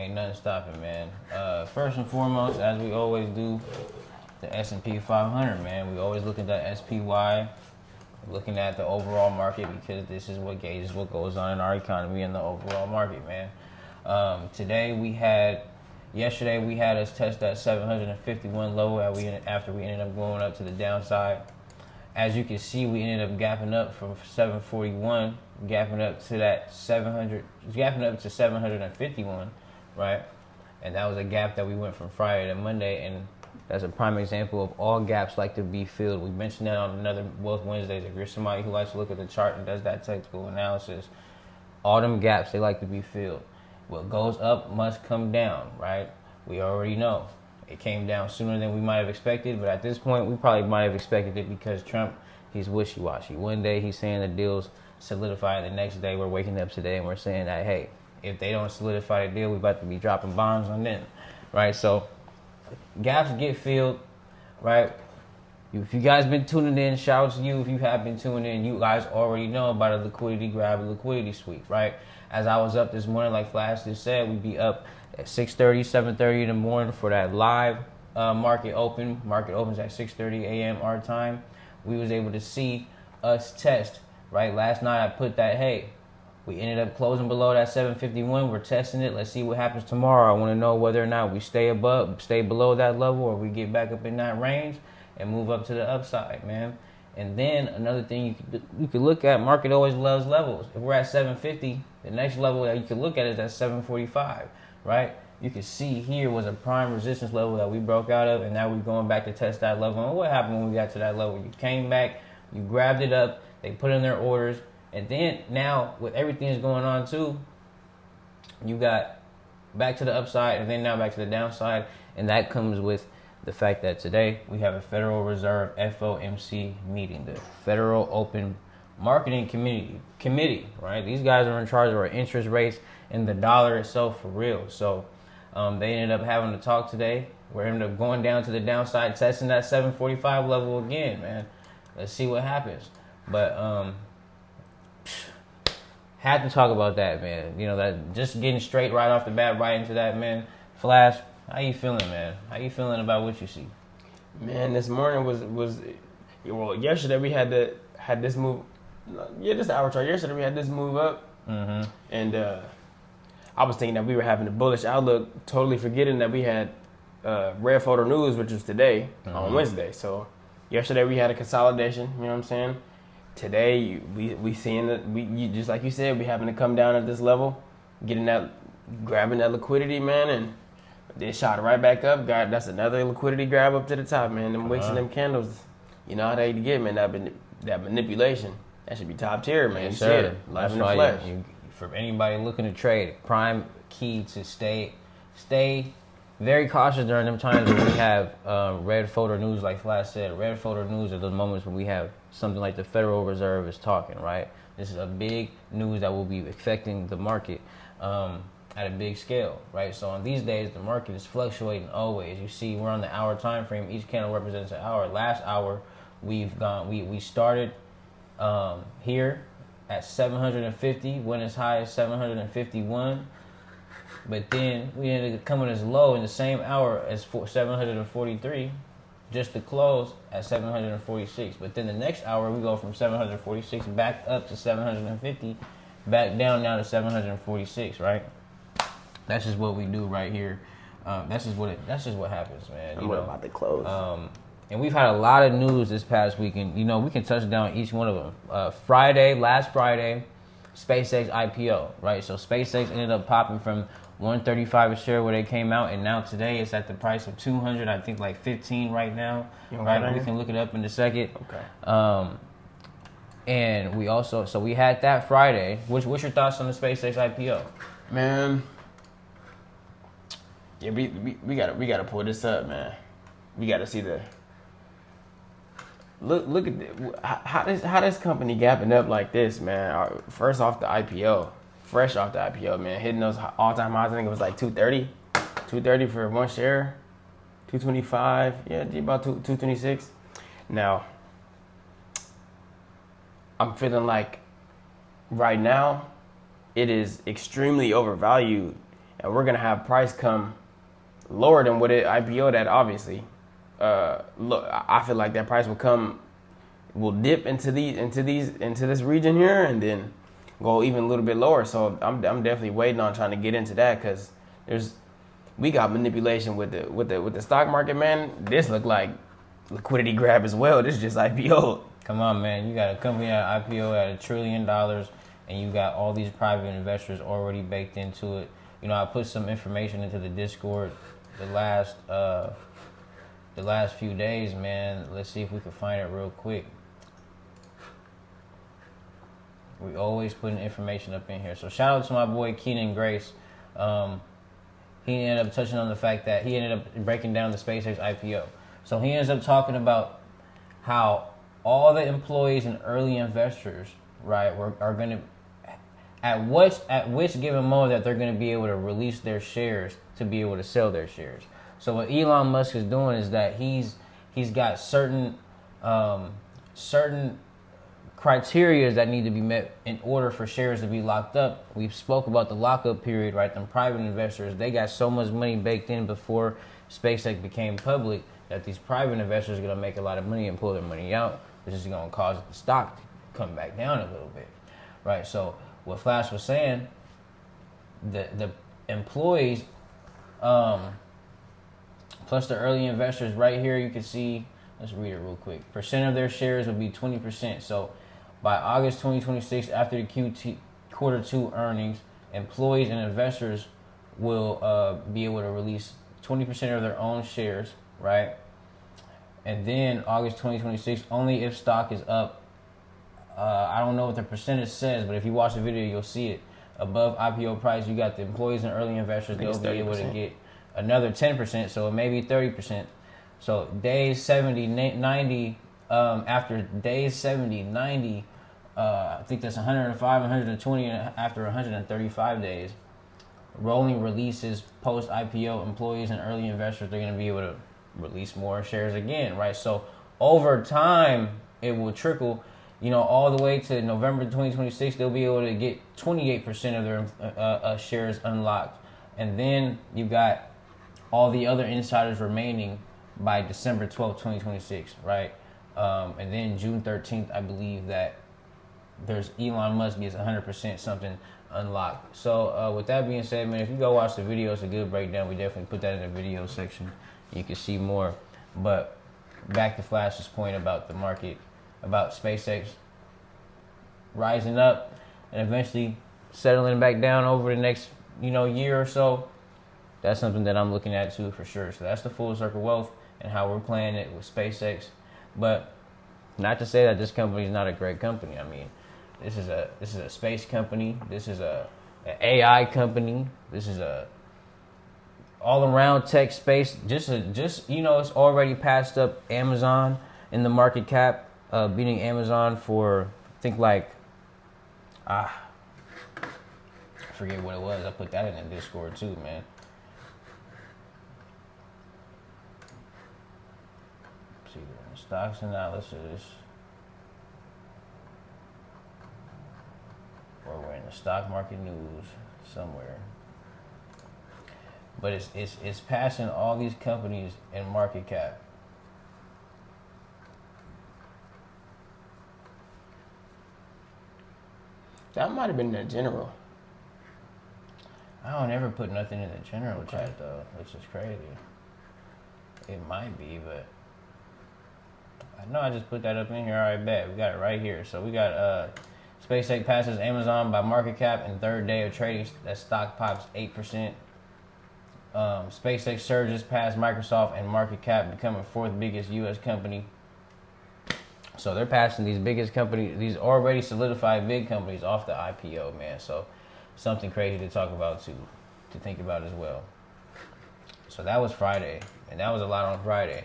Ain't nothing stopping, man. First and foremost, as we always do, the S&P 500, man. We always look at that SPY, looking at the overall market because this is what gauges what goes on in our economy and the overall market, man. Yesterday we had us test that 751 low after we ended up going up to the downside. As you can see, we ended up gapping up from 741, gapping up to that 751, right? And that was a gap that we went from Friday to Monday, and that's a prime example of all gaps like to be filled. We mentioned that on another Wealth Wednesdays. If you're somebody who likes to look at the chart and does that technical analysis, all them gaps, they like to be filled. What goes up must come down, right? We already know. It came down sooner than we might have expected, but at this point, we probably might have expected it because Trump, he's wishy-washy. One day he's saying the deal's solidified, the next day we're waking up today and we're saying that, hey, if they don't solidify the deal, we're about to be dropping bombs on them, right? So gaps get filled, right? If you guys been tuning in, shout out to you. If you have been tuning in, you guys already know about a liquidity grab, a liquidity sweep, right? As I was up this morning, like Flash just said, we'd be up at 6:30, 7:30 in the morning for that live market open. Market opens at 6:30 a.m. our time. We was able to see us test, right? Last night I put that, hey, we ended up closing below that 751. We're testing it. Let's see what happens tomorrow. I want to know whether or not we stay below that level, or we get back up in that range and move up to the upside, man. And then another thing you could look at, market always loves levels. If we're at 750, the next level that you could look at is at 745, right? You can see here was a prime resistance level that we broke out of, and now we're going back to test that level. And what happened when we got to that level? You came back, you grabbed it up, they put in their orders, and then now with everything that's going on too, you got back to the upside and then now back to the downside, and that comes with the fact that today we have a Federal Reserve FOMC meeting, the Federal Open Marketing Committee, right? These guys are in charge of our interest rates and the dollar itself for real. So they ended up having to talk today. We're ended up going down to the downside, testing that 745 level again, man. Let's see what happens. But had to talk about that, man. You know, that just getting straight right off the bat, right into that, man. Flash, how you feeling, man? How you feeling about what you see? Man, this morning was well. Yesterday we had this move. Yeah, this hour chart. Yesterday we had this move up, and I was thinking that we were having a bullish outlook, totally forgetting that we had Red Photo News, which was today on Wednesday. So yesterday we had a consolidation. You know what I'm saying? Today we seeing that we just like you said, we having to come down at this level, grabbing that liquidity, man, and they shot right back up. God, that's another liquidity grab up to the top, man. Them wicks and them candles, you know how they get, man. That manipulation, that should be top tier, man. Yes, you sir. see it live in the flesh. For anybody looking to trade, prime key to stay very cautious during them times when we have red photo news, like Flash said. Red photo news are the moments when we have something like the Federal Reserve is talking, right? This is a big news that will be affecting the market at a big scale, right? So on these days, the market is fluctuating always. You see, we're on the hour time frame. Each candle represents an hour. Last hour, we started here at 750, went as high as 751, but then we ended up coming as low in the same hour as 743, just to close at 746. But then the next hour, we go from 746 back up to 750, back down now to 746, right? That's just what we do right here. That's just what happens, man. I'm about to close. And we've had a lot of news this past weekend. You know, we can touch down each one of them. Last Friday, SpaceX IPO, right? So SpaceX ended up popping from $135 a share where they came out, and now today it's at the price of $200. I think like 15 right now. Right? We can look it up in a second. Okay. And we had that Friday. What's your thoughts on the SpaceX IPO? Man, yeah, we gotta pull this up, man. We gotta see the look at how this company gapping up like this, man. First off the IPO, fresh off the IPO, man, hitting those all-time highs. I think it was like 230 for one share, 225, yeah, about 226. Now, I'm feeling like right now it is extremely overvalued, and we're gonna have price come lower than what it IPO'd at. Obviously, look, I feel like that price will dip into this region here, and then go even a little bit lower. So I'm definitely waiting on trying to get into that because we got manipulation with the stock market, man. This look like liquidity grab as well. This is just IPO. Come on, man. You got a company at IPO at $1 trillion, and you got all these private investors already baked into it. You know, I put some information into the Discord the last few days, man. Let's see if we can find it real quick. We always putting information up in here. So shout out to my boy Keenan Grace. He ended up touching on the fact that he ended up breaking down the SpaceX IPO. So he ends up talking about how all the employees and early investors, right, are going to, at which given moment that they're going to be able to release their shares to be able to sell their shares. So what Elon Musk is doing is that he's got certain criteria that need to be met in order for shares to be locked up. We spoke about the lockup period, right? Them private investors, they got so much money baked in before SpaceX became public that these private investors are going to make a lot of money and pull their money out, which is going to cause the stock to come back down a little bit, right? So what Flash was saying, the employees plus the early investors right here, you can see, let's read it real quick. Percent of their shares would be 20%. So by August 2026, after the quarter two earnings, employees and investors will be able to release 20% of their own shares, right? And then August 2026, only if stock is up. I don't know what the percentage says, but if you watch the video, you'll see it. Above IPO price, you got the employees and early investors. They'll be able to get another 10%, so it may be 30%. So days 70, 90, after days 70, 90, I think that's 105, 120, and after 135 days, rolling releases post-IPO, employees and early investors, they're going to be able to release more shares again, right? So over time, it will trickle, you know, all the way to November 2026, they'll be able to get 28% of their shares unlocked. And then you got all the other insiders remaining by December 12th, 2026, right? And then June 13th, I believe that there's Elon Musk gets 100% something unlocked. So with that being said, man, if you go watch the video, it's a good breakdown. We definitely put that in the video section. You can see more. But back to Flash's point about the market, about SpaceX rising up and eventually settling back down over the next, year or so. That's something that I'm looking at too, for sure. So that's the full circle wealth and how we're playing it with SpaceX. But not to say that this company is not a great company. I mean, this is a space company. This is an AI company. This is a all around tech space. Just it's already passed up Amazon in the market cap, beating Amazon for I think I forget what it was. I put that in the Discord too, man. Let's see, stocks analysis. Or we're in the stock market news somewhere. But it's passing all these companies in market cap. That might have been the general. I don't ever put nothing in the general chat though, which is crazy. It might be, but I know I just put that up in here. All right, bet. We got it right here. So we got SpaceX passes Amazon by market cap in third day of trading. That stock pops 8%. SpaceX surges past Microsoft and market cap, becoming fourth biggest U.S. company. So they're passing these biggest companies, these already solidified big companies off the IPO, man. So something crazy to talk about to think about as well. So that was Friday, and that was a lot on Friday.